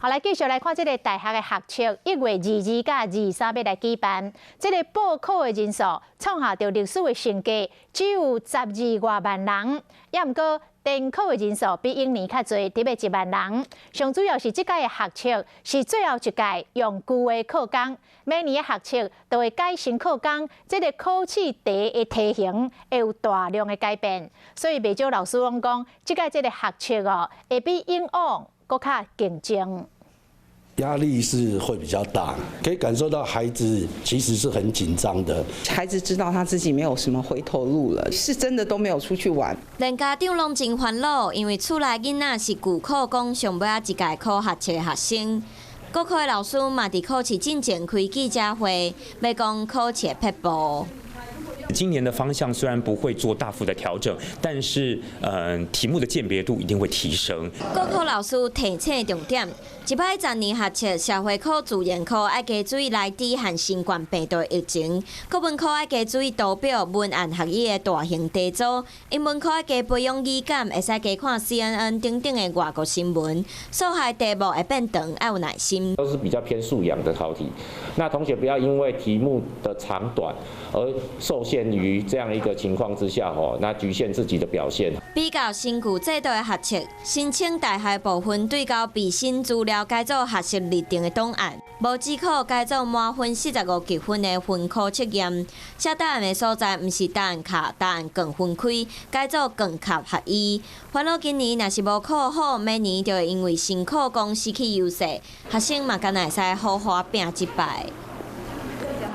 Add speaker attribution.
Speaker 1: 好，来继续来看这个大学的学测，1月22甲23要来举办。这个报考的人数创下着历史的新高，只有12外万人。也毋过填考的人数比往年较侪，得要1万人。上主要是这届的学测是最后一届用旧的课纲，每年的学测都会改新课纲，这个考试题的题型会有大量的改变，所以袂少老师讲，这届这个学测哦，会比以往更较竞争。
Speaker 2: 压力是会比较大，可以感受到孩子其实是很紧张的。
Speaker 3: 孩子知道他自己没有什么回头路了，是真的都没有出去玩。
Speaker 4: 连家长拢真烦恼，因为厝内囡仔是旧考纲上尾一届考学测的学生。各科的老师嘛，伫考试进前开记者会，要讲考试的撇步。
Speaker 5: 今年的方向虽然不会做大幅的调整，但是题目的鉴别度一定会提升。
Speaker 4: 各科老师提醒的重点，一摆10年学测社会科、自然科要加注意内地和新冠病毒疫情，国文科要加注意图表、文案学语的大型题组，英文科要加培养语感，会使加看 CNN 等等的外国新闻。数学题目会变长，要有耐心。
Speaker 6: 都是比较偏素养的考题，那同学不要因为题目的长短而受限于这样一个情况之下那局限自己的表现。
Speaker 4: 比较新旧制度的学测，申请大学部分对到备审资料改做学习日程的档案，无只考改做满分45积分的分科测验。写答案的所在毋是答案卡，答案更分开，改做更卡合一。烦恼今年若是无考好，明年就会因为新课纲失去优势，学生嘛敢若会使好好拼一摆。